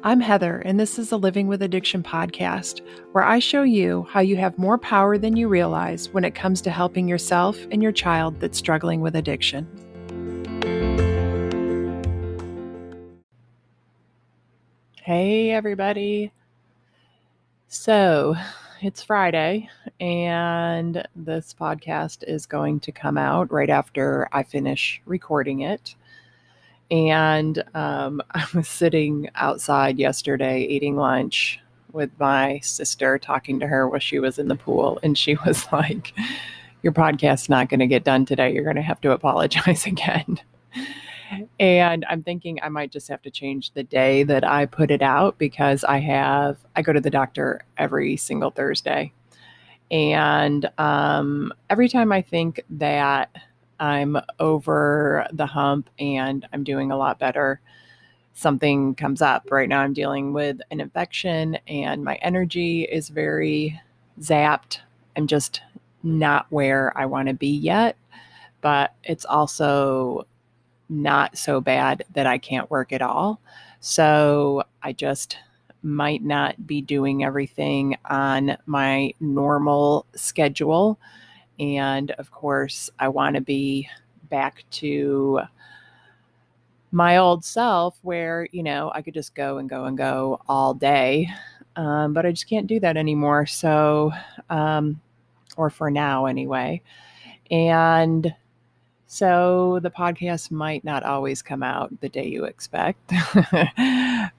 I'm Heather, and this is a Living with Addiction podcast, where I show you how you have more power than you realize when it comes to helping yourself and your child that's struggling with addiction. Hey, everybody. So, it's Friday, and this podcast is going to come out right after I finish recording it. And I was sitting outside yesterday eating lunch with my sister, talking to her while she was in the pool. And she was like, your podcast's not going to get done today. You're going to have to apologize again. And I'm thinking I might just have to change the day that I put it out because I go to the doctor every single Thursday. And every time I think that I'm over the hump and I'm doing a lot better, something comes up. Right now I'm dealing with an infection and my energy is very zapped. I'm just not where I want to be yet, but it's also not so bad that I can't work at all. So I just might not be doing everything on my normal schedule. And of course, I want to be back to my old self where, I could just go and go and go all day. But I just can't do that anymore. So, or for now anyway. And so the podcast might not always come out the day you expect,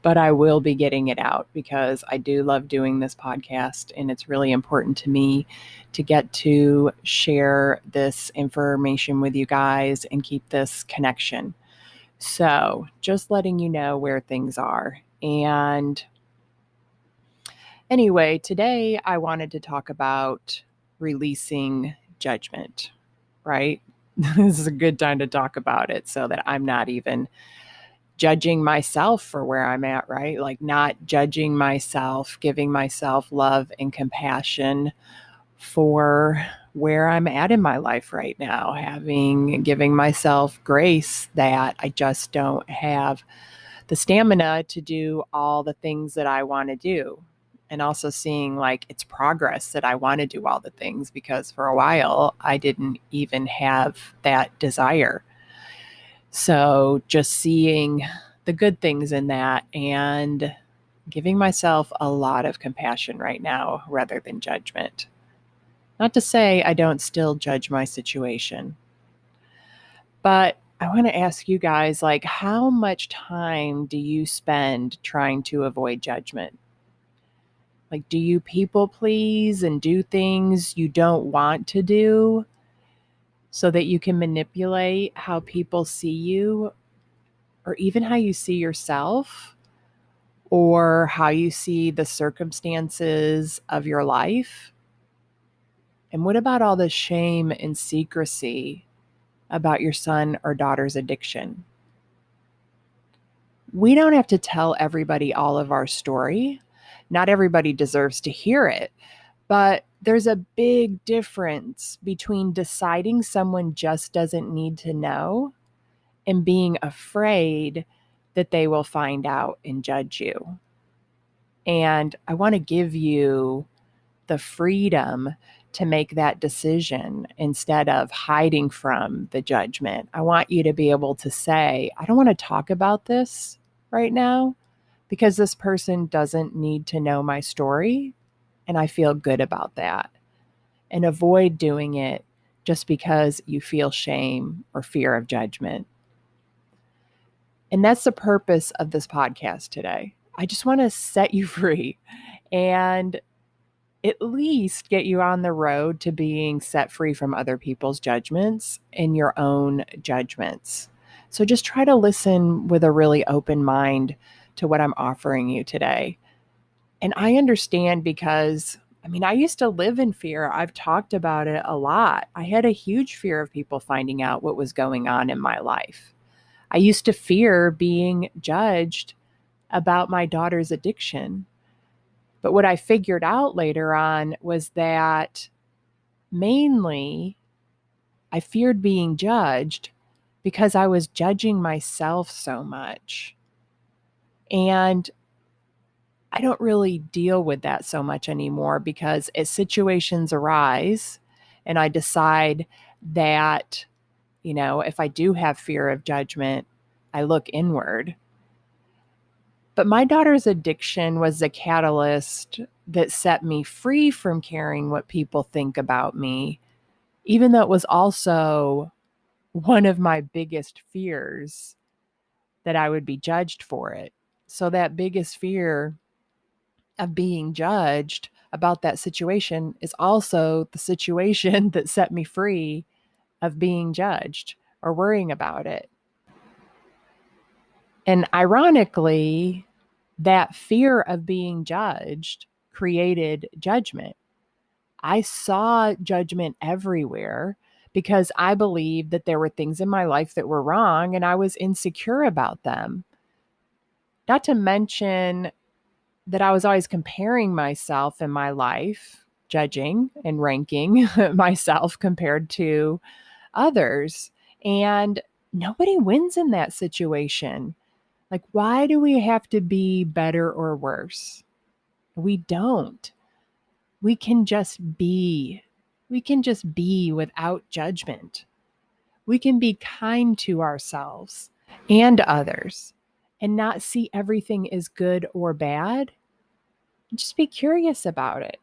but I will be getting it out because I do love doing this podcast, and it's really important to me to get to share this information with you guys and keep this connection. So just letting you know where things are. And anyway, today I wanted to talk about releasing judgment, right? This is a good time to talk about it so that I'm not even judging myself for where I'm at, right? Like not judging myself, giving myself love and compassion for where I'm at in my life right now, giving myself grace that I just don't have the stamina to do all the things that I want to do. And also seeing like it's progress that I want to do all the things, because for a while I didn't even have that desire. So just seeing the good things in that and giving myself a lot of compassion right now rather than judgment. Not to say I don't still judge my situation, but I want to ask you guys, like, how much time do you spend trying to avoid judgment? Like, do you people please and do things you don't want to do so that you can manipulate how people see you, or even how you see yourself, or how you see the circumstances of your life? And what about all the shame and secrecy about your son or daughter's addiction? We don't have to tell everybody all of our story. Not everybody deserves to hear it, but there's a big difference between deciding someone just doesn't need to know and being afraid that they will find out and judge you. And I want to give you the freedom to make that decision instead of hiding from the judgment. I want you to be able to say, I don't want to talk about this right now because this person doesn't need to know my story, and I feel good about that. And avoid doing it just because you feel shame or fear of judgment. And that's the purpose of this podcast today. I just want to set you free and at least get you on the road to being set free from other people's judgments and your own judgments. So just try to listen with a really open mind to what I'm offering you today. And I understand because, I used to live in fear. I've talked about it a lot. I had a huge fear of people finding out what was going on in my life. I used to fear being judged about my daughter's addiction. But what I figured out later on was that mainly I feared being judged because I was judging myself so much. And I don't really deal with that so much anymore because as situations arise and I decide that, if I do have fear of judgment, I look inward. But my daughter's addiction was a catalyst that set me free from caring what people think about me, even though it was also one of my biggest fears that I would be judged for it. So, that biggest fear of being judged about that situation is also the situation that set me free of being judged or worrying about it. And ironically, that fear of being judged created judgment. I saw judgment everywhere because I believed that there were things in my life that were wrong and I was insecure about them. Not to mention that I was always comparing myself in my life, judging and ranking myself compared to others. And nobody wins in that situation. Like, why do we have to be better or worse? We don't. We can just be. We can just be without judgment. We can be kind to ourselves and others and not see everything as good or bad. Just be curious about it.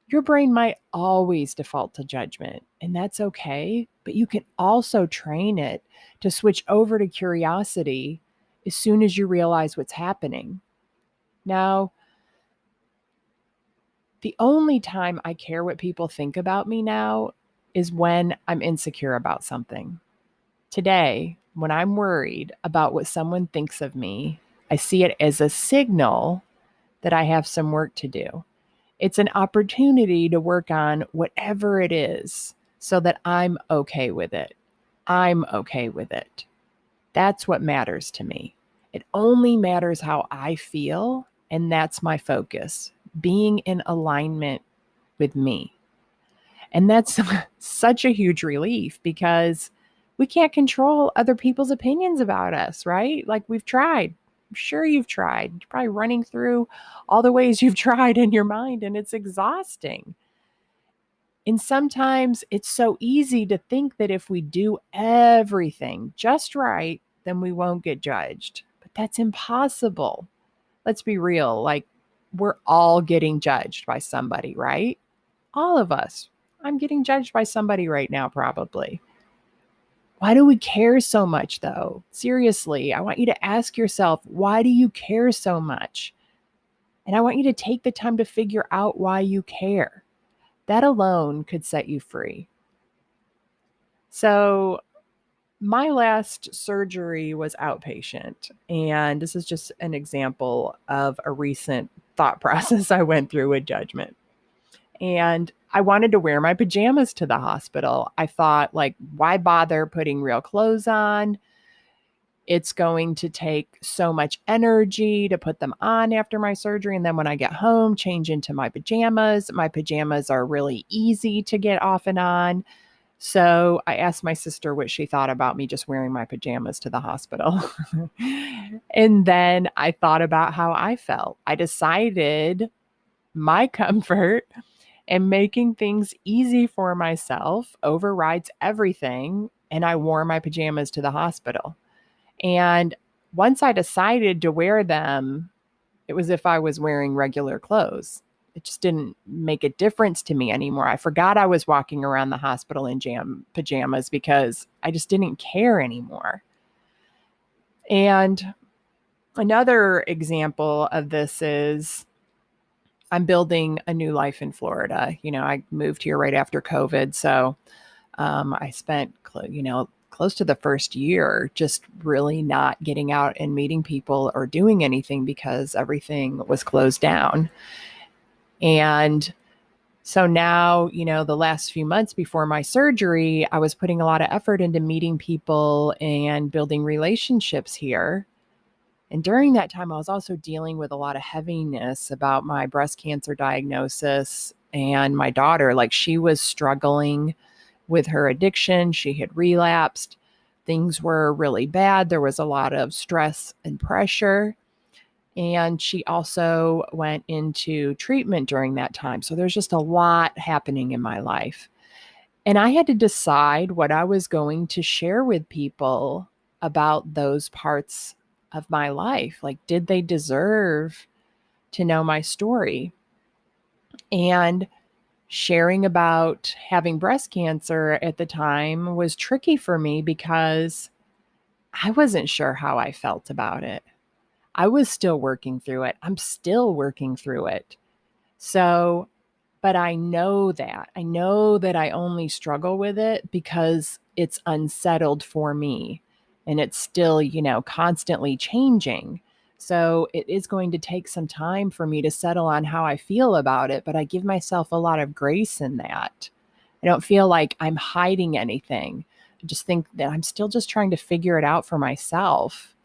Your brain might always default to judgment, and that's okay, but you can also train it to switch over to curiosity as soon as you realize what's happening. Now, the only time I care what people think about me now is when I'm insecure about something. Today, when I'm worried about what someone thinks of me, I see it as a signal that I have some work to do. It's an opportunity to work on whatever it is so that I'm okay with it. I'm okay with it. That's what matters to me. It only matters how I feel, and that's my focus, being in alignment with me. And that's such a huge relief because we can't control other people's opinions about us, right? Like we've tried. I'm sure you've tried. You're probably running through all the ways you've tried in your mind, and it's exhausting. And sometimes it's so easy to think that if we do everything just right, then we won't get judged. But that's impossible. Let's be real. Like, we're all getting judged by somebody, right? All of us. I'm getting judged by somebody right now, probably. Why do we care so much, though? Seriously, I want you to ask yourself, why do you care so much? And I want you to take the time to figure out why you care. That alone could set you free. So, my last surgery was outpatient. And this is just an example of a recent thought process I went through with judgment. And I wanted to wear my pajamas to the hospital. I thought, like, why bother putting real clothes on? It's going to take so much energy to put them on after my surgery. And then when I get home, change into my pajamas. My pajamas are really easy to get off and on. So I asked my sister what she thought about me just wearing my pajamas to the hospital. And then I thought about how I felt. I decided my comfort and making things easy for myself overrides everything. And I wore my pajamas to the hospital. And once I decided to wear them, it was as if I was wearing regular clothes. It just didn't make a difference to me anymore. I forgot I was walking around the hospital in pajamas because I just didn't care anymore. And another example of this is I'm building a new life in Florida. I moved here right after COVID. So I spent, close to the first year just really not getting out and meeting people or doing anything because everything was closed down. And so now, the last few months before my surgery, I was putting a lot of effort into meeting people and building relationships here. And during that time, I was also dealing with a lot of heaviness about my breast cancer diagnosis and my daughter. Like, she was struggling with her addiction. She had relapsed. Things were really bad. There was a lot of stress and pressure. And she also went into treatment during that time. So there's just a lot happening in my life. And I had to decide what I was going to share with people about those parts of my life. Like, did they deserve to know my story? And sharing about having breast cancer at the time was tricky for me because I wasn't sure how I felt about it. I was still working through it. I'm still working through it. So, but I know that. I know that I only struggle with it because it's unsettled for me and it's still, constantly changing. So it is going to take some time for me to settle on how I feel about it, but I give myself a lot of grace in that. I don't feel like I'm hiding anything. I just think that I'm still just trying to figure it out for myself.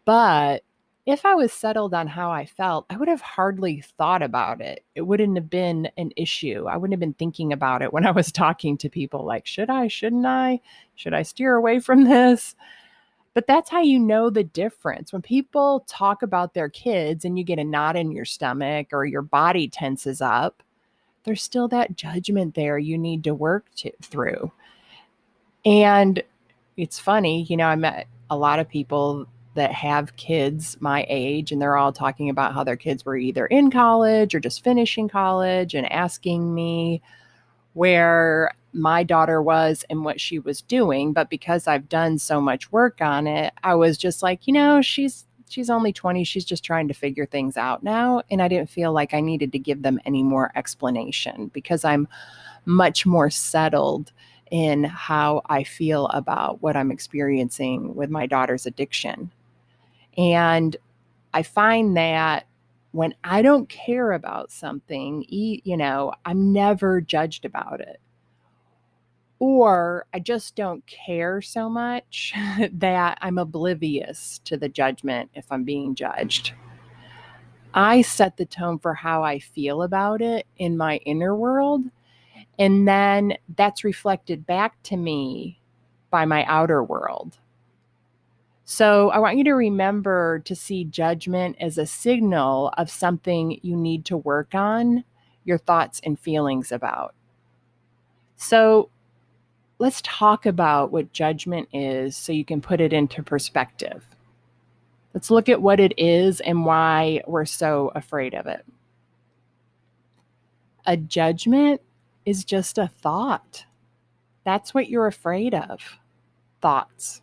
But if I was settled on how I felt, I would have hardly thought about it. It wouldn't have been an issue. I wouldn't have been thinking about it when I was talking to people like, should I, shouldn't I? Should I steer away from this? But that's how you know the difference. When people talk about their kids and you get a knot in your stomach or your body tenses up, there's still that judgment there you need to work through. And it's funny, I met a lot of people that have kids my age, and they're all talking about how their kids were either in college or just finishing college and asking me where my daughter was and what she was doing. But because I've done so much work on it, I was just like, she's only 20. She's just trying to figure things out now. And I didn't feel like I needed to give them any more explanation because I'm much more settled in how I feel about what I'm experiencing with my daughter's addiction. And I find that when I don't care about something, I'm never judged about it. Or I just don't care so much that I'm oblivious to the judgment if I'm being judged. I set the tone for how I feel about it in my inner world. And then that's reflected back to me by my outer world. So I want you to remember to see judgment as a signal of something you need to work on your thoughts and feelings about. So let's talk about what judgment is so you can put it into perspective. Let's look at what it is and why we're so afraid of it. A judgment is just a thought. That's what you're afraid of. Thoughts.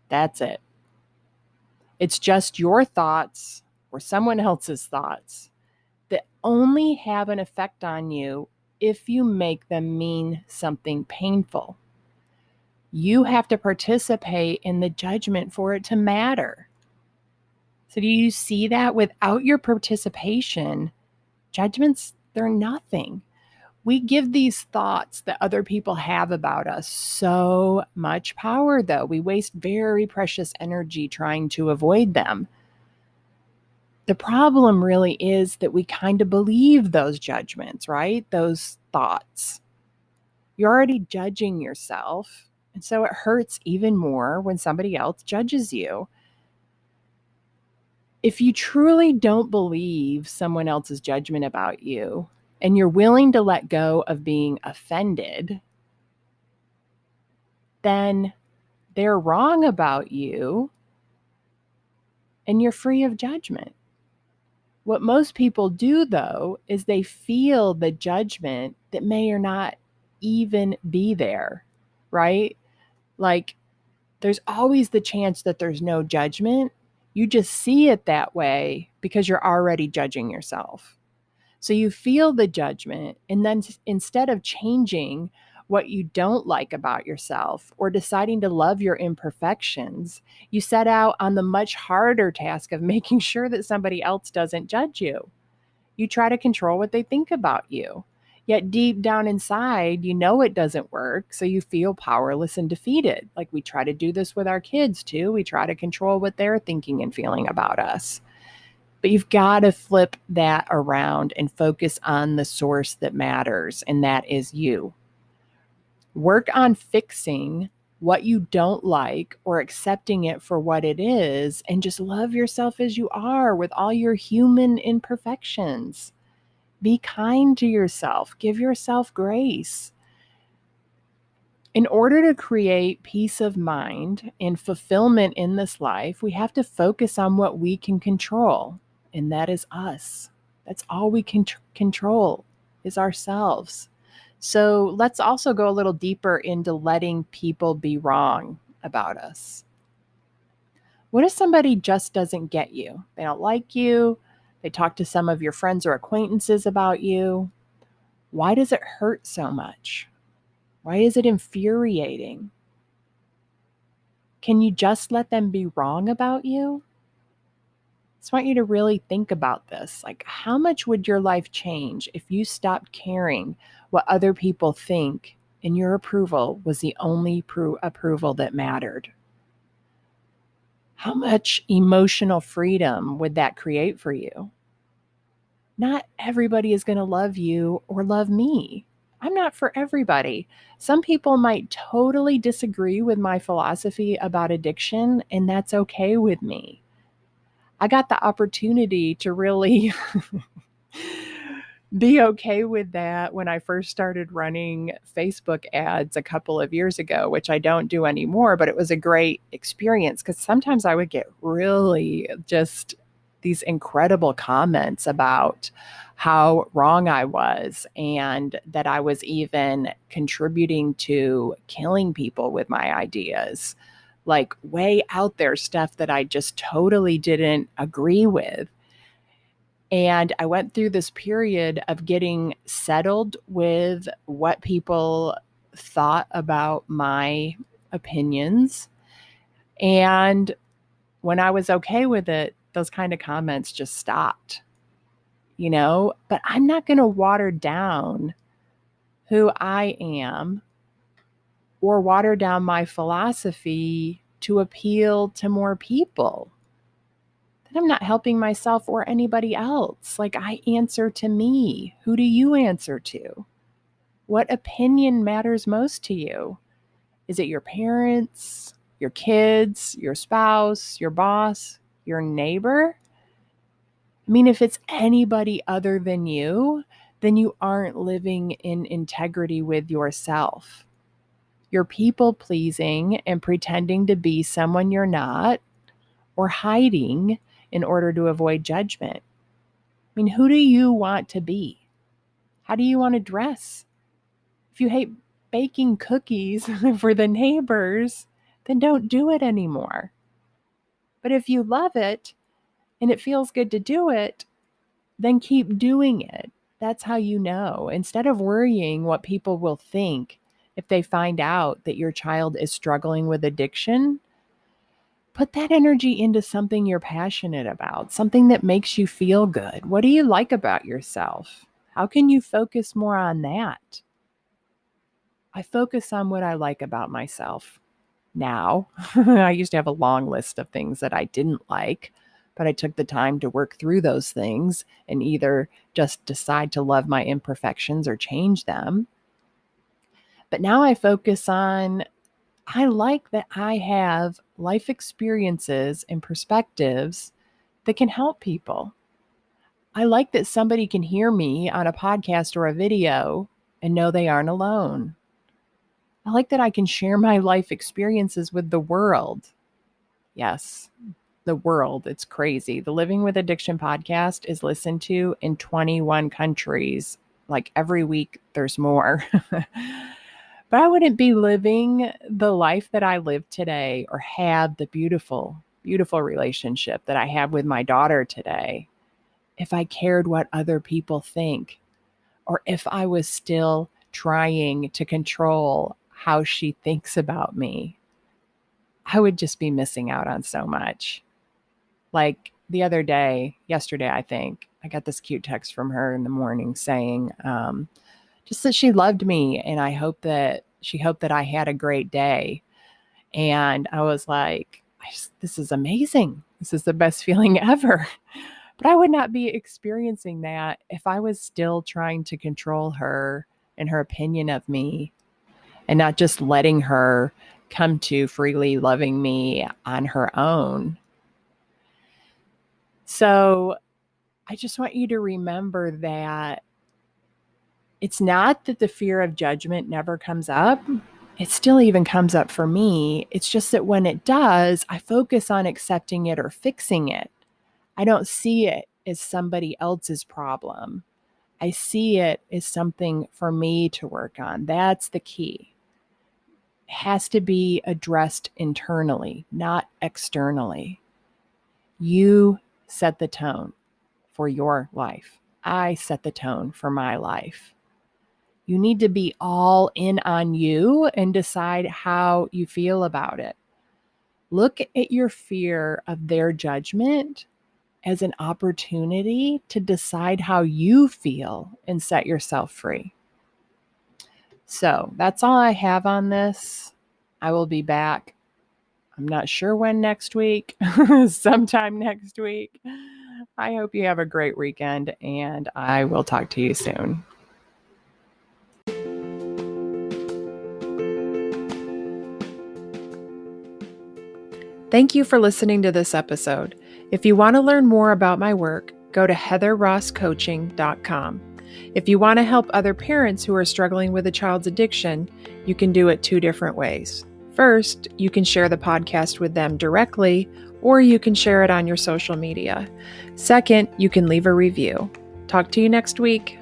That's it. It's just your thoughts or someone else's thoughts that only have an effect on you if you make them mean something painful. You have to participate in the judgment for it to matter. So do you see that? Without your participation, judgments, they're nothing. We give these thoughts that other people have about us so much power, though. We waste very precious energy trying to avoid them. The problem really is that we kind of believe those judgments, right? Those thoughts. You're already judging yourself. And so it hurts even more when somebody else judges you. If you truly don't believe someone else's judgment about you, and you're willing to let go of being offended, then they're wrong about you and you're free of judgment. What most people do, though, is they feel the judgment that may or not even be there, right? Like, there's always the chance that there's no judgment. You just see it that way because you're already judging yourself. So you feel the judgment, and then instead of changing what you don't like about yourself or deciding to love your imperfections, you set out on the much harder task of making sure that somebody else doesn't judge you. You try to control what they think about you. Yet deep down inside, you know it doesn't work, so you feel powerless and defeated. Like, we try to do this with our kids too. We try to control what they're thinking and feeling about us. But you've got to flip that around and focus on the source that matters, and that is you. Work on fixing what you don't like or accepting it for what it is, and just love yourself as you are with all your human imperfections. Be kind to yourself, give yourself grace. In order to create peace of mind and fulfillment in this life, we have to focus on what we can control, and that is us. That's all we can control is ourselves. So let's also go a little deeper into letting people be wrong about us. What if somebody just doesn't get you? They don't like you. They talk to some of your friends or acquaintances about you. Why does it hurt so much? Why is it infuriating? Can you just let them be wrong about you? I just want you to really think about this. Like, how much would your life change if you stopped caring what other people think and your approval was the only approval that mattered? How much emotional freedom would that create for you? Not everybody is going to love you or love me. I'm not for everybody. Some people might totally disagree with my philosophy about addiction, and that's okay with me. I got the opportunity to really be okay with that when I first started running Facebook ads a couple of years ago, which I don't do anymore, but it was a great experience because sometimes I would get really just these incredible comments about how wrong I was and that I was even contributing to killing people with my ideas, like way out there stuff that I just totally didn't agree with. And I went through this period of getting settled with what people thought about my opinions. And when I was okay with it, those kind of comments just stopped, But I'm not going to water down who I am or water down my philosophy to appeal to more people. I'm not helping myself or anybody else. Like, I answer to me. Who do you answer to? What opinion matters most to you? Is it your parents, your kids, your spouse, your boss, your neighbor? I mean, if it's anybody other than you, then you aren't living in integrity with yourself. You're people pleasing and pretending to be someone you're not, or hiding in order to avoid judgment. I mean, who do you want to be? How do you want to dress? If you hate baking cookies for the neighbors, then don't do it anymore. But if you love it and it feels good to do it, then keep doing it. That's how you know. Instead of worrying what people will think if they find out that your child is struggling with addiction, put that energy into something you're passionate about, something that makes you feel good. What do you like about yourself? How can you focus more on that? I focus on what I like about myself now. I used to have a long list of things that I didn't like, but I took the time to work through those things and either just decide to love my imperfections or change them. But now I focus on, I like that I have life experiences and perspectives that can help people. I like that somebody can hear me on a podcast or a video and know they aren't alone. I like that I can share my life experiences with the world. Yes, the world. It's crazy. The Living with Addiction podcast is listened to in 21 countries. Like every week, there's more. But I wouldn't be living the life that I live today or have the beautiful, beautiful relationship that I have with my daughter today if I cared what other people think, or if I was still trying to control how she thinks about me. I would just be missing out on so much. Like the other day, yesterday, I think, I got this cute text from her in the morning saying, just that she loved me and she hoped that I had a great day. And I was like, this is amazing. This is the best feeling ever. But I would not be experiencing that if I was still trying to control her and her opinion of me and not just letting her come to freely loving me on her own. So I just want you to remember that it's not that the fear of judgment never comes up. It still even comes up for me. It's just that when it does, I focus on accepting it or fixing it. I don't see it as somebody else's problem. I see it as something for me to work on. That's the key. It has to be addressed internally, not externally. You set the tone for your life. I set the tone for my life. You need to be all in on you and decide how you feel about it. Look at your fear of their judgment as an opportunity to decide how you feel and set yourself free. So that's all I have on this. I will be back. I'm not sure when next week, sometime next week. I hope you have a great weekend, and I will talk to you soon. Thank you for listening to this episode. If you want to learn more about my work, go to heatherrosscoaching.com. If you want to help other parents who are struggling with a child's addiction, you can do it 2 different ways. First, you can share the podcast with them directly, or you can share it on your social media. Second, you can leave a review. Talk to you next week.